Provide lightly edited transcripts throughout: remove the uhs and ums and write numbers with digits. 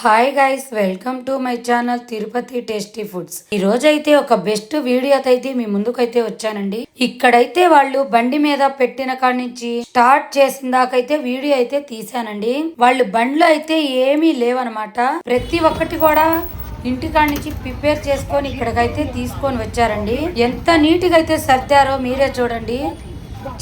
Hi guys, welcome to my channel Tirupati tasty foods. ఈ రోజు అయితే ఒక బెస్ట్ వీడియోతో అయితే మీ ముందుకైతే వచ్చానండి. ఇక్కడైతే వాళ్ళు బండి మీద పెట్టిన కాడి నుంచి స్టార్ట్ చేసిన దాకైతే వీడియో అయితే తీసానండి. వాళ్ళు బండ్లో అయితే ఏమీ లేవనమాట. ప్రతి ఒక్కటి కూడా ఇంటికాడ నుంచి ప్రిపేర్ చేసుకొని ఇక్కడికైతే తీసుకొని వచ్చారండి. ఎంత నీట్ గా అయితే సర్దారో మీరే చూడండి.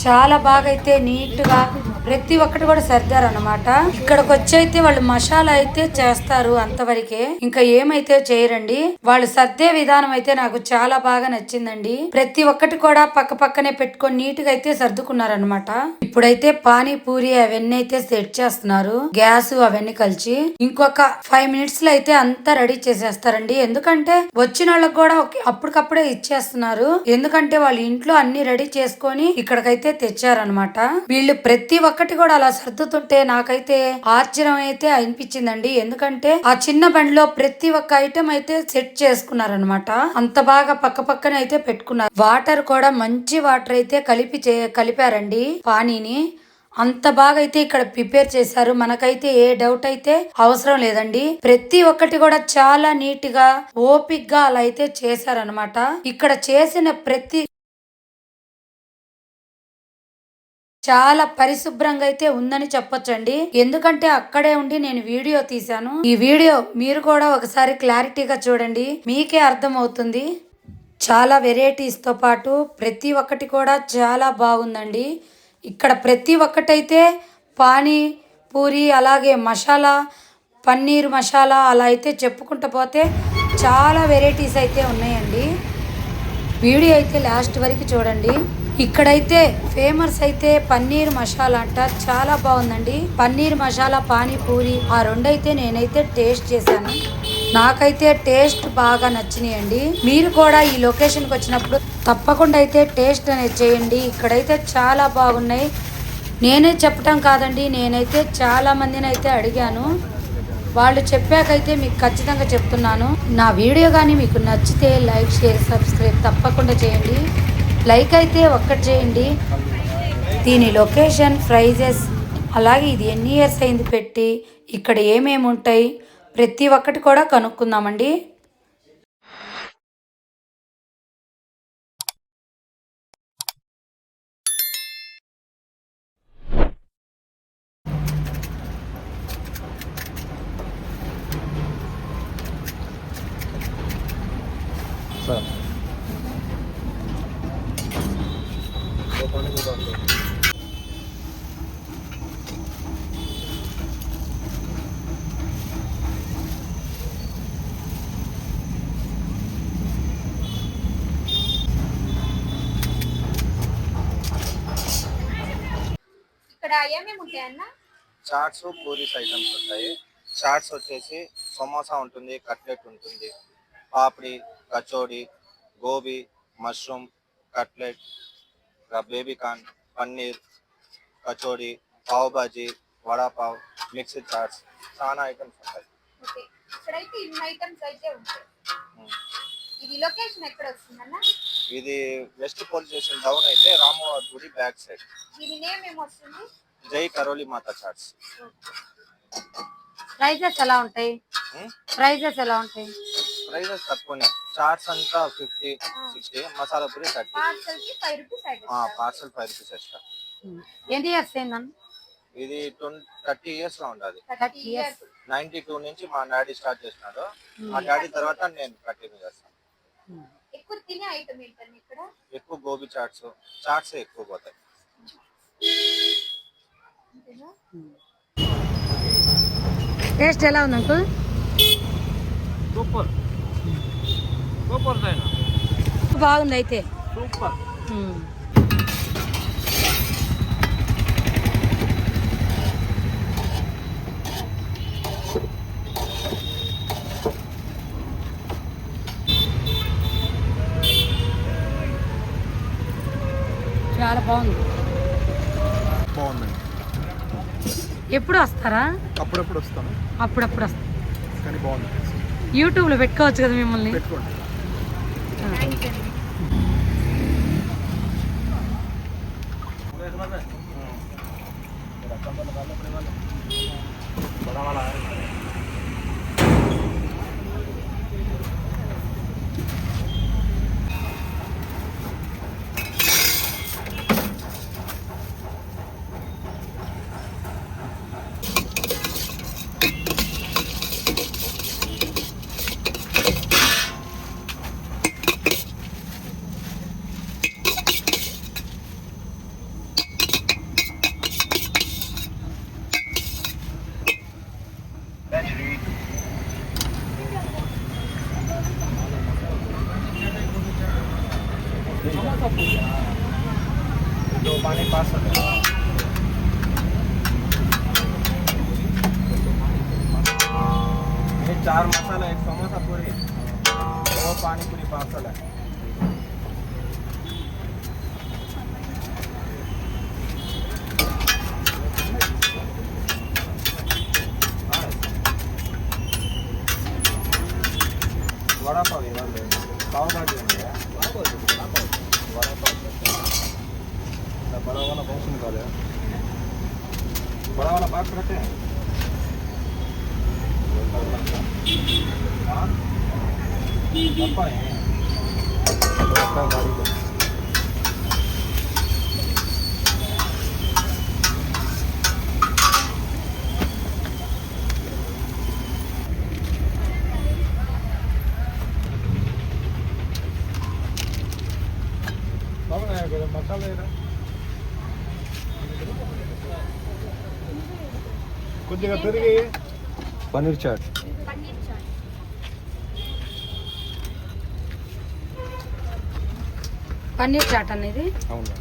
చాలా బాగా అయితే నీట్ గా ప్రతి ఒక్కటి కూడా సర్దారు అనమాట. ఇక్కడికి వచ్చి అయితే వాళ్ళు మసాలా అయితే చేస్తారు అంతవరకే, ఇంకా ఏమైతే చేయరండి. వాళ్ళు సర్దే విధానం అయితే నాకు చాలా బాగా నచ్చిందండి. ప్రతి ఒక్కటి కూడా పక్క పక్కనే పెట్టుకొని నీట్ గా అయితే సర్దుకున్నారనమాట. ఇప్పుడైతే పానీపూరి అవన్నీ అయితే సెట్ చేస్తున్నారు, గ్యాస్ అవన్నీ కలిసి. ఇంకొక 5 మినిట్స్ లో అయితే అంతా రెడీ చేసేస్తారండి. ఎందుకంటే వచ్చిన వాళ్ళకి కూడా అప్పటికప్పుడే ఇచ్చేస్తున్నారు. ఎందుకంటే వాళ్ళు ఇంట్లో అన్ని రెడీ చేసుకొని ఇక్కడికైతే తెచ్చారనమాట. వీళ్ళు ప్రతి ఒక్కటి కూడా అలా సర్దుతుంటే నాకైతే ఆశ్చర్యం అయితే అనిపించిందండి. ఎందుకంటే ఆ చిన్న బండిలో ప్రతి ఒక్క ఐటెం అయితే సెట్ చేసుకున్నారనమాట. అంత బాగా పక్క పక్కన అయితే పెట్టుకున్నారు. వాటర్ కూడా మంచి వాటర్ అయితే కలిపారండి పానీని. అంత బాగా అయితే ఇక్కడ ప్రిపేర్ చేశారు. మనకైతే ఏ డౌట్ అయితే అవసరం లేదండి. ప్రతి ఒక్కటి కూడా చాలా నీట్ గా ఓపిక్ గా అలా అయితే చేశారనమాట. ఇక్కడ చేసిన ప్రతి చాలా పరిశుభ్రంగా అయితే ఉందని చెప్పొచ్చండి. ఎందుకంటే అక్కడే ఉండి నేను వీడియో తీశాను. ఈ వీడియో మీరు కూడా ఒకసారి క్లారిటీగా చూడండి, మీకే అర్థం అవుతుంది. చాలా వెరైటీస్ తో పాటు ప్రతి ఒక్కటి కూడా చాలా బాగుందండి. ఇక్కడ ప్రతి ఒక్కటైతే పానీ పూరి, అలాగే మసాలా, పన్నీర్ మసాలా అలా అయితే చెప్పుకుంటూ పోతే చాలా వెరైటీస్ అయితే ఉన్నాయండి. వీడియో అయితే లాస్ట్ వరకు చూడండి. ఇక్కడైతే ఫేమస్ అయితే పన్నీర్ మసాలా అంట, చాలా బాగుందండి. పన్నీర్ మసాలా పానీపూరి ఆ రెండైతే నేనైతే టేస్ట్ చేశాను. నాకైతే టేస్ట్ బాగా నచ్చినాయండి. మీరు కూడా ఈ లొకేషన్కి వచ్చినప్పుడు తప్పకుండా అయితే టేస్ట్ అనేది చేయండి. ఇక్కడైతే చాలా బాగున్నాయి. నేనే చెప్పటం కాదండి, నేనైతే చాలా మందిని అయితే అడిగాను. వాళ్ళు చెప్పాకైతే మీకు ఖచ్చితంగా చెప్తున్నాను. నా వీడియో కానీ మీకు నచ్చితే లైక్, షేర్, సబ్స్క్రైబ్ తప్పకుండా చేయండి. లైక్ అయితే ఒక్కటి చేయండి. దీని లొకేషన్, ప్రైజెస్, అలాగే ఇది ఎన్ని ఇయర్స్ అయింది పెట్టి, ఇక్కడ ఏమేమి ఉంటాయి ప్రతి ఒక్కటి కూడా కనుక్కుందామండి. చాట్స్, పూరీస్ ఐటమ్స్ ఉంటాయి. చాట్స్ వచ్చేసి సమోసా ఉంటుంది, కట్లెట్ ఉంటుంది, papdi, kachori, gobi, mushroom, cutlet, baby corn, paneer, kachori, pav bhaji, vada pav, mixed chats, చాలా ఐటమ్స్ ఉంటాయి. ఇది వెస్ట్ పోలీస్ స్టేషన్ డౌన్ అయితే రామవారి గుడి బ్యాక్ సైడ్. జై కరోలి మాతా చాట్స్. ప్రైజెస్ ఎలా ఉంటాయి? ప్రైజెస్ తక్కువనే. చాట్స్ అంతా 50, 60, masala puri 30. Parcel 5 rupees extra. ఎన్ని ఇయర్స్ అయిందన్న? ఇది 30 ఇయర్స్ లో ఉండాలి. 92 నుంచి మా డాడీ స్టార్ట్ చేసినాడు. మా డాడీ తర్వాత నేను కంటిన్యూ చేస్తాను. ఎక్కువ గోబీ చాట్స్ ఎక్కువ పోతాయి. టేస్ట్ ఎలా ఉంది అంకుల్? సూపర్ బాగుంది అయితే. సూపర్. చాలా బాగుంది. బాగుందండి. ఎప్పుడు వస్తారా? అప్పుడప్పుడు వస్తాను. అప్పుడప్పుడు వస్తాను కానీ బాగుంది. యూట్యూబ్లో పెట్టుకోవచ్చు కదా మిమ్మల్ని. పెట్టుకోండి. समोसा पूरी। दो पानी पार्सल है। ये 4 मसाला, 1 समोसा पूरी, 2 पानी पूरी पार्सल है। वड़ा पाव इव्వండి, पाव भाजी ఉంది, वड़ा पाव बड़ा वाला बॉक्स निकाले, बड़ा वाला बॉक्स रखे हैं। हाँ डब्बा है, डब्बा गाड़ी का। मसाला కొద్దిగా పెరిగి పన్నీర్ చాట్ పన్నీర్ చాట్ అనేది అవును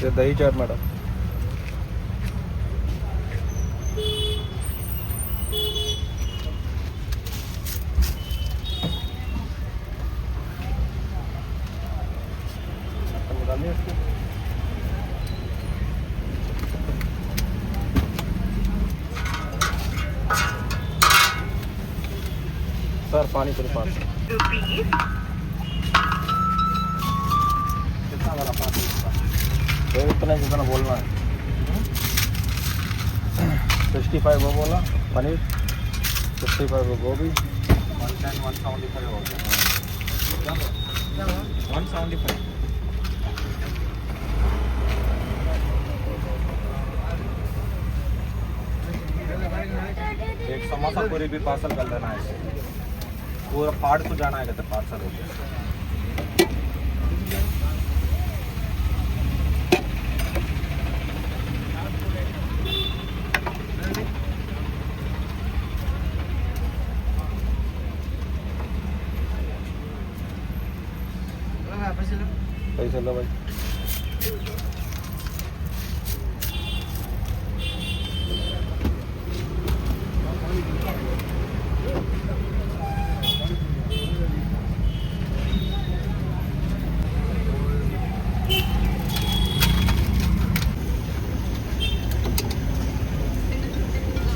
ये दही चाट मैडम सर पानी पूरी पास कितना वाला पानी इतना जितना बोलना है 65 वो बोला पनीर 65 वो गोभी 110 175 हो गया 175 एक समोसा पूरी भी पार्सल कर लेना है पूरा फाड़ तो जाना है कहते पार्सल हो गया पैसे लो भाई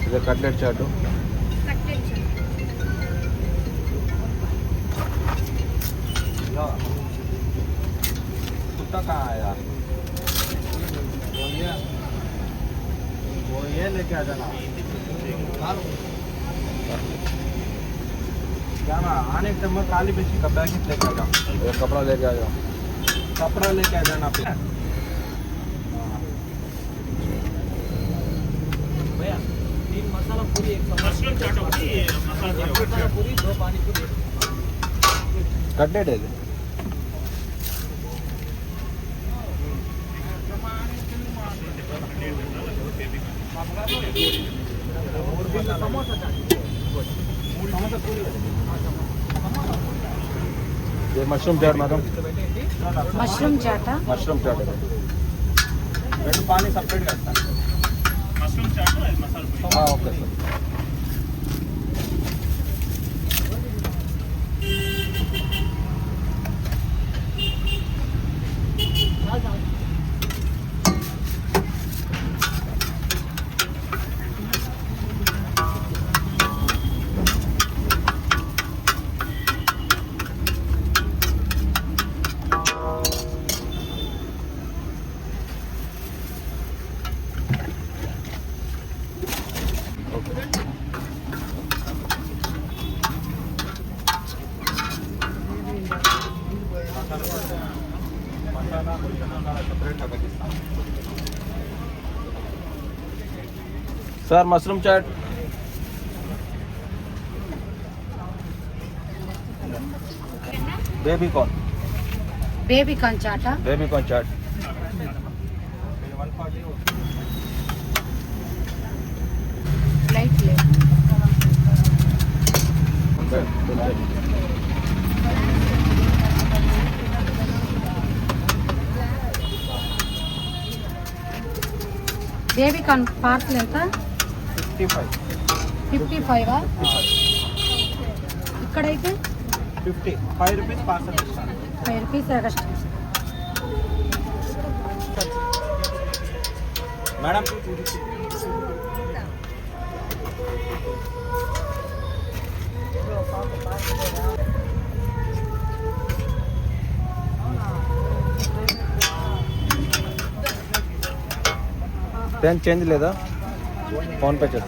इधर कटलेट चाटो कुत्ता कहाँ है यार वो ये लेके आ जाना क्या ना आने के टाइम काली बेची का पैकेट लेके आ जाओ कपड़ा लेके आ जाओ कपड़ा लेके आ जाना फिर भैया 3 मसाला पूरी, 1 मशरूम चाट मसाला पूरी, 2 पानी पूरी। कटलेट है समोसा चाट ये mushroom chaat madam, mushroom chaat. Mushroom chaat है। రెండు పానీ సపరేట్ కడతాను. हाँ okay sir. Sir mushroom chaat, baby corn, baby corn chaat. Baby corn chaat, light లేదు. బేబీ కార్న్ పార్సల్ ఎంత? 55. 55. ఇక్కడైతే 5 రూపీస్ పార్సల్ ఇస్తాను. 5 రూపీస్ ఎక్స్ట్రా. మేడం पेन चेंज लेदा फोन पे चल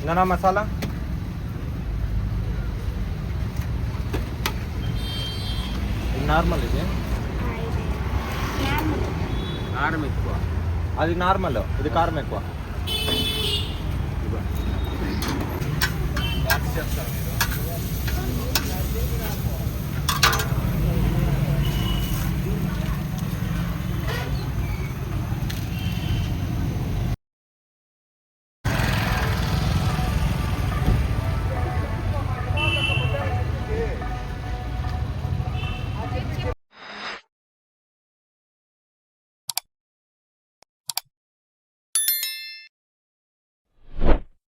नाना मसाला నార్మల్ ఇది కారం ఎక్కువ, అది నార్మల్, ఇది కారం ఎక్కువ. యాక్సెప్ట్